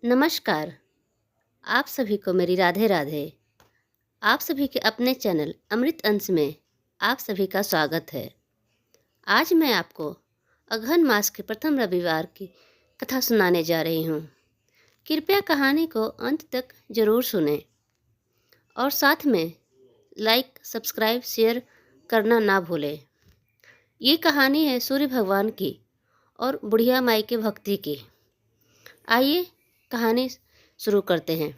नमस्कार। आप सभी को मेरी राधे राधे। आप सभी के अपने चैनल अमृत अंश में आप सभी का स्वागत है। आज मैं आपको अघन मास के प्रथम रविवार की कथा सुनाने जा रही हूँ। कृपया कहानी को अंत तक जरूर सुनें और साथ में लाइक, सब्सक्राइब, शेयर करना ना भूलें। ये कहानी है सूर्य भगवान की और बुढ़िया माई के भक्ति की। आइए कहानी शुरू करते हैं।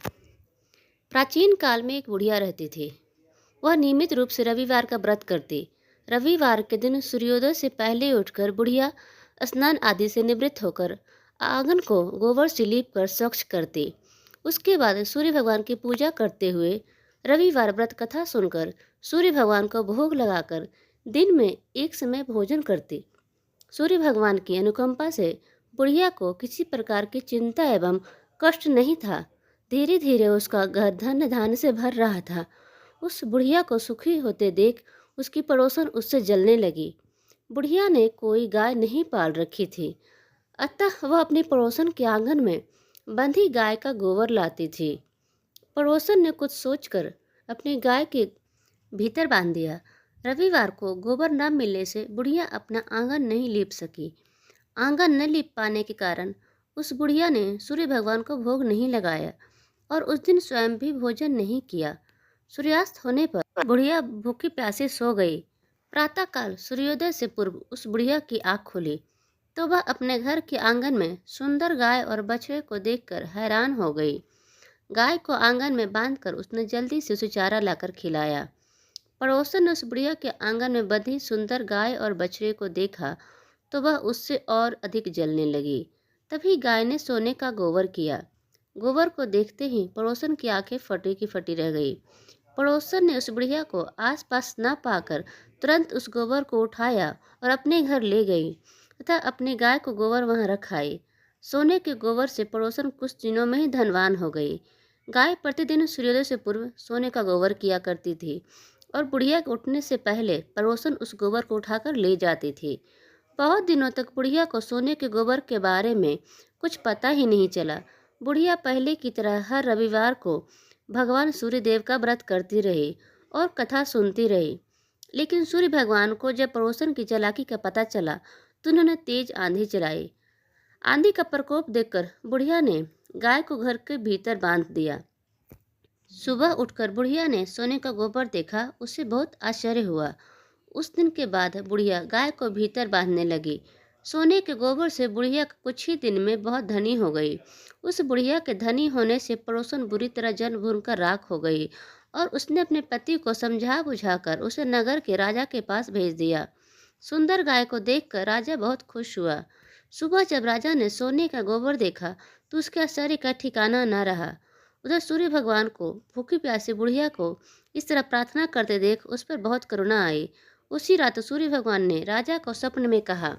प्राचीन काल में एक बुढ़िया रहती थी। वह नियमित रूप से रविवार का व्रत करती। रविवार के दिन सूर्योदय से पहले उठकर बुढ़िया स्नान आदि से निवृत्त होकर आंगन को गोबर से लीप कर स्वच्छ करती। उसके बाद सूर्य भगवान की पूजा करते हुए रविवार व्रत कथा सुनकर सूर्य भगवान को भोग लगाकर दिन में एक समय भोजन करती। सूर्य भगवान की अनुकंपा से बुढ़िया को किसी प्रकार की चिंता एवं कष्ट नहीं था। धीरे धीरे उसका घर धन धान्य से भर रहा था। उस बुढ़िया को सुखी होते देख उसकी पड़ोसन उससे जलने लगी। बुढ़िया ने कोई गाय नहीं पाल रखी थी, अतः वह अपनी पड़ोसन के आंगन में बंधी गाय का गोबर लाती थी। पड़ोसन ने कुछ सोचकर अपनी गाय के भीतर बांध दिया। रविवार को गोबर न मिलने से बुढ़िया अपना आंगन नहीं लीप सकी। आंगन न लीप पाने के कारण उस बुढ़िया ने सूर्य भगवान को भोग नहीं लगाया और उस दिन स्वयं भी भोजन नहीं किया। सूर्यास्त होने पर बुढ़िया भूखी प्यासी सो गई। प्रातःकाल सूर्योदय से पूर्व उस बुढ़िया की आँख खुली तो वह अपने घर के आंगन में सुंदर गाय और बछड़े को देखकर हैरान हो गई। गाय को आंगन में बांधकर उसने जल्दी से उसे चारा लाकर खिलाया। पड़ोसन ने उस बुढ़िया के आंगन में बंधी सुंदर गाय और बछड़े को देखा तो वह उससे और अधिक जलने लगी। तभी गाय ने सोने का गोबर किया। गोबर को देखते ही पड़ोसन की आंखें फटी की फटी रह गई। पड़ोसन ने उस बुढ़िया को आसपास न पाकर तुरंत उस गोबर को उठाया और अपने घर ले गई तथा अपनी गाय को गोबर वहां रख आई। सोने के गोबर से पड़ोसन कुछ दिनों में ही धनवान हो गई। गाय प्रतिदिन सूर्योदय से पूर्व सोने का गोबर किया करती थी और बुढ़िया के उठने से पहले पड़ोसन उस गोबर को उठाकर ले जाती थी। बहुत दिनों तक बुढ़िया को सोने के गोबर के बारे में कुछ पता ही नहीं चला। बुढ़िया पहले की तरह हर रविवार को भगवान सूर्यदेव का व्रत करती रही और कथा सुनती रही। लेकिन सूर्य भगवान को जब पड़ोसन की चालाकी का पता चला तो उन्होंने तेज आंधी चलाई। आंधी का प्रकोप देखकर बुढ़िया ने गाय को घर के भीतर बांध दिया। सुबह उठकर बुढ़िया ने सोने का गोबर देखा, उससे बहुत आश्चर्य हुआ। उस दिन के बाद बुढ़िया गाय को भीतर बांधने लगी। सोने के गोबर से बुढ़िया कुछ ही दिन में बहुत धनी हो गई। उस बुढ़िया के धनी होने से पड़ोसन बुरी तरह जल भून कर राख हो गई और उसने अपने पति को समझा बुझाकर उसे नगर के राजा के पास भेज दिया। सुंदर गाय को देखकर राजा बहुत खुश हुआ। सुबह जब राजा ने सोने का गोबर देखा तो उसके आश्चर्य का ठिकाना न रहा। उधर सूर्य भगवान को भूखी प्यासी बुढ़िया को इस तरह प्रार्थना करते देख उस पर बहुत करुणा आई। उसी रात सूर्य भगवान ने राजा को स्वप्न में कहा,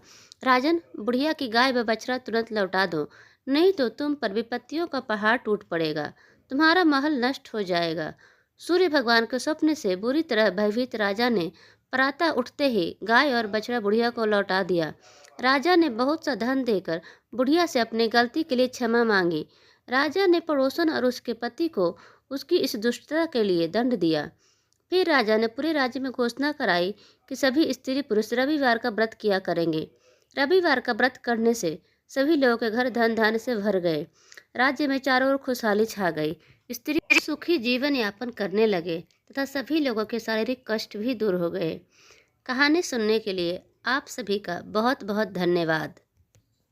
राजन, बुढ़िया की गाय व बछड़ा तुरंत लौटा दो, नहीं तो तुम पर विपत्तियों का पहाड़ टूट पड़ेगा, तुम्हारा महल नष्ट हो जाएगा। सूर्य भगवान के स्वप्न से बुरी तरह भयभीत राजा ने प्रातः उठते ही गाय और बछड़ा बुढ़िया को लौटा दिया। राजा ने बहुत सा धन देकर बुढ़िया से अपनी गलती के लिए क्षमा मांगी। राजा ने पड़ोसन और उसके पति को उसकी इस दुष्टता के लिए दंड दिया। फिर राजा ने पूरे राज्य में घोषणा कराई कि सभी स्त्री पुरुष रविवार का व्रत किया करेंगे। रविवार का व्रत करने से सभी लोगों के घर धन धान्य से भर गए। राज्य में चारों ओर खुशहाली छा गई। स्त्री सुखी जीवन यापन करने लगे तथा सभी लोगों के शारीरिक कष्ट भी दूर हो गए। कहानी सुनने के लिए आप सभी का बहुत बहुत धन्यवाद।